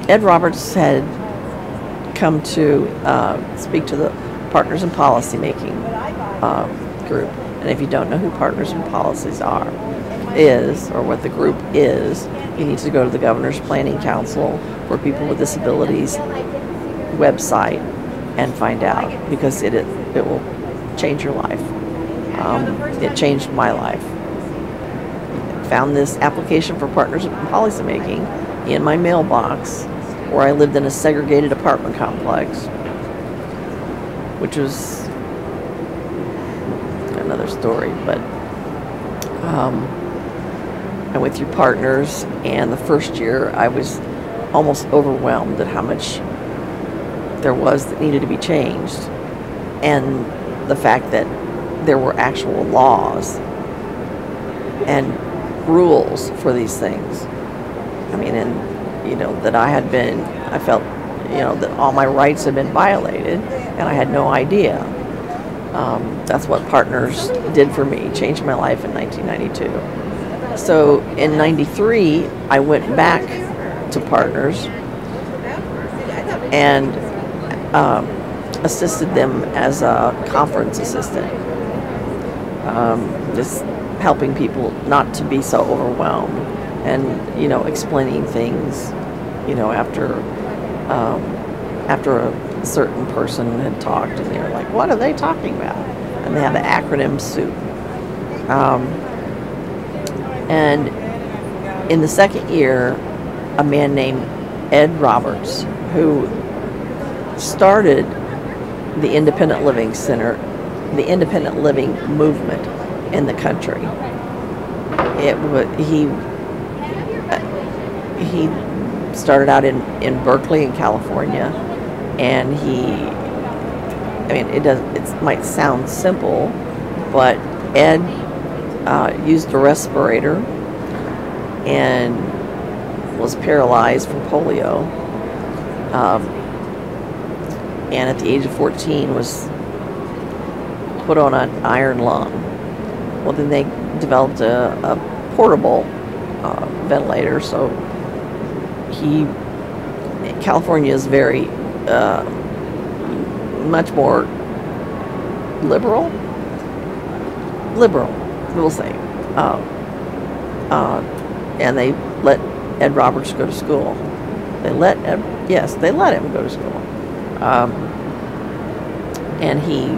Ed Roberts had come to speak to the Partners in Policy Making group. And if you don't know who Partners in Policies is, or what the group is, you need to go to the Governor's Planning Council for People with Disabilities website and find out, because it will change your life. It changed my life. Found this application for Partners in Policy Making in my mailbox where I lived in a segregated apartment complex, which was another story, but I went through Partners, and the first year I was almost overwhelmed at how much there was that needed to be changed, and the fact that there were actual laws and rules for these things. I mean, and that I felt that all my rights had been violated, and I had no idea. That's what Partners did for me, changed my life in 1992. So in 93, I went back to Partners and assisted them as a conference assistant, just helping people not to be so overwhelmed, and explaining things, after a certain person had talked, and they were like, "What are they talking about?" And they had the acronym soup. And in the second year, a man named Ed Roberts, who started the Independent Living Center, the independent living movement in the country. He started out in Berkeley, in California, and it might sound simple, but Ed used a respirator and was paralyzed from polio, and at the age of 14 was put on an iron lung. Well, then they developed a portable ventilator. So California is very much more liberal, we'll say, and they let Ed Roberts go to school. They let him go to school, and he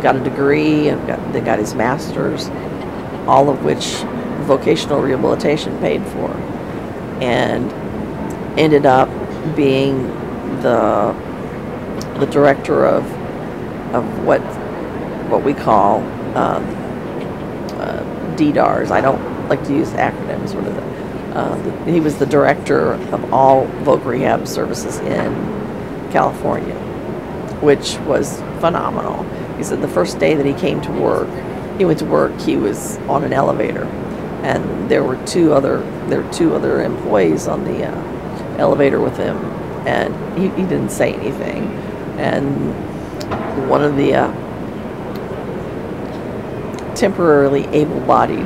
got a degree and got his master's, all of which vocational rehabilitation paid for, and ended up being the director of what we call DDARS. I don't like to use acronyms. He was the director of all voc rehab services in California, which was phenomenal. He said the first day that he went to work, he was on an elevator, and there were two other employees on the elevator with him, and he didn't say anything. And one of the temporarily able-bodied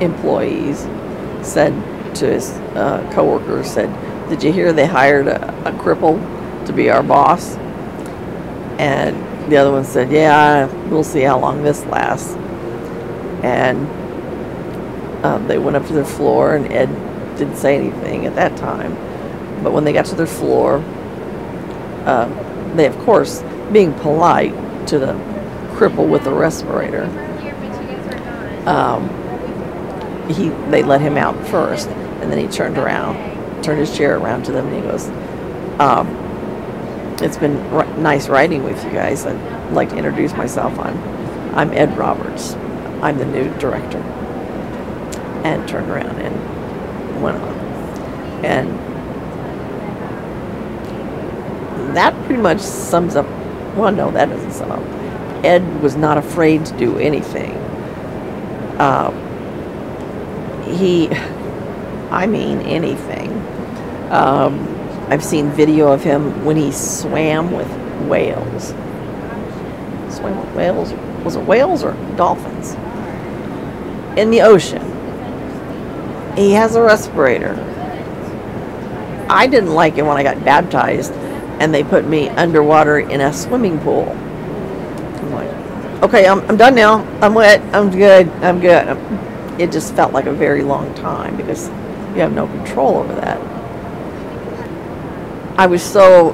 employees said to his coworker, "Did you hear they hired a cripple to be our boss?" And the other one said, "Yeah, we'll see how long this lasts." And they went up to their floor, and Ed didn't say anything at that time. But when they got to their floor, they, of course, being polite to the cripple with the respirator, they let him out first, and then he turned his chair around to them, and he goes, "It's been nice riding with you guys. I'd like to introduce myself. I'm Ed Roberts. I'm the new director." And turned around and went on. And that pretty much sums up, well, no, that doesn't sum up. Ed was not afraid to do anything. Anything. I've seen video of him when he swam with whales. Swam with whales? Was it whales or dolphins? In the ocean. He has a respirator. I didn't like it when I got baptized and they put me underwater in a swimming pool. I'm like, okay, I'm done now. I'm wet. I'm good. I'm good. It just felt like a very long time because you have no control over that. I was so,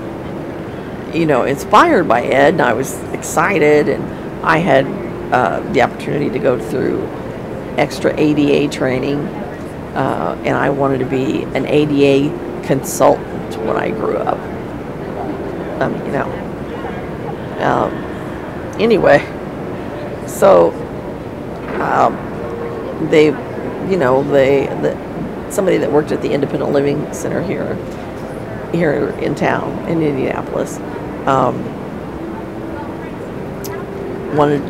inspired by Ed, and I was excited, and I had the opportunity to go through extra ADA training, and I wanted to be an ADA consultant when I grew up. Anyway, so somebody that worked at the Independent Living Center here in town in Indianapolis wanted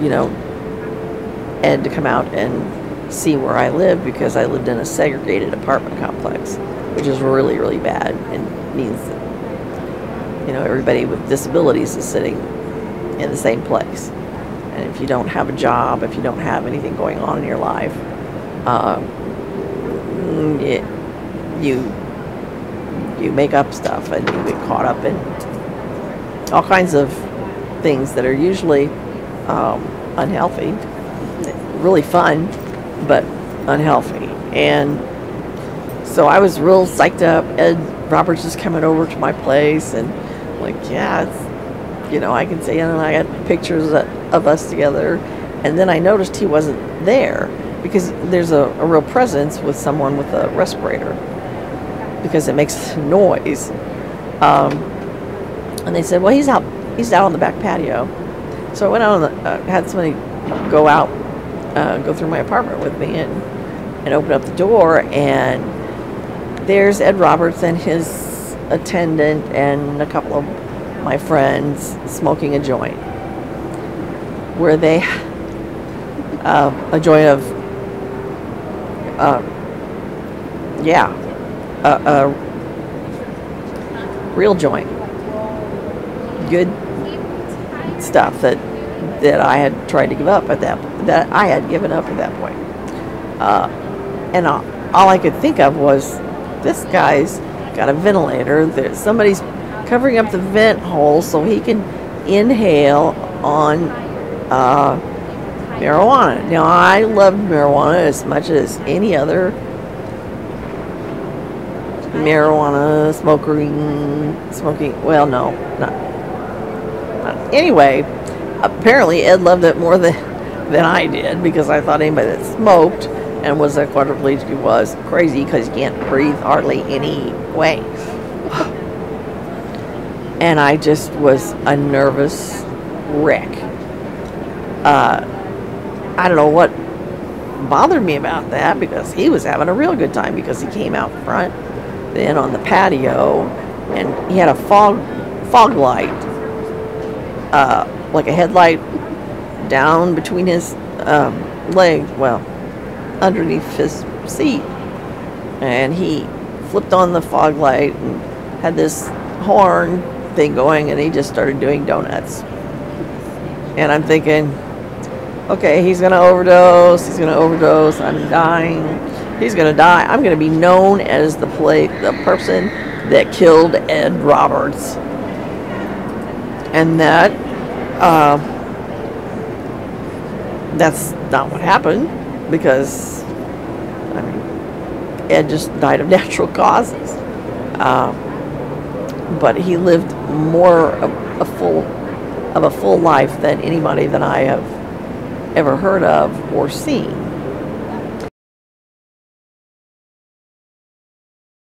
Ed to come out and see where I lived, because I lived in a segregated apartment complex, which is really, really bad, and means that everybody with disabilities is sitting in the same place. And if you don't have a job, if you don't have anything going on in your life, you make up stuff, and you get caught up in all kinds of things that are usually unhealthy, really fun, but unhealthy. And so I was real psyched up. Ed Roberts is coming over to my place, and like, yeah, it's, I can see it, and I got pictures of us together. And then I noticed he wasn't there, because there's a real presence with someone with a respirator, because it makes noise. And they said, well, he's out on the back patio. So I went out had somebody go through my apartment with me and open up the door, and there's Ed Roberts and his attendant and a couple of my friends smoking a joint, where they a joint of a real joint, good stuff that I had tried to give up that I had given up at that point. And all I could think of was, this guy's got a ventilator. Somebody's covering up the vent hole so he can inhale on marijuana. Now, I loved marijuana as much as any other marijuana smoking. Well, no, not. Anyway, apparently Ed loved it more than I did, because I thought anybody that smoked and was a quadriplegic was crazy, because you can't breathe hardly anyway. And I just was a nervous wreck. I don't know what bothered me about that, because he was having a real good time, because he came out front then on the patio, and he had a fog light, like a headlight down between his legs, well, underneath his seat, and he flipped on the fog light and had this horn thing going, and he just started doing donuts. And I'm thinking, okay, he's gonna overdose, I'm dying, he's gonna die, I'm gonna be known as the person that killed Ed Roberts. And that's not what happened, because Ed just died of natural causes. But he lived more of a full life than anybody that I have ever heard of or seen.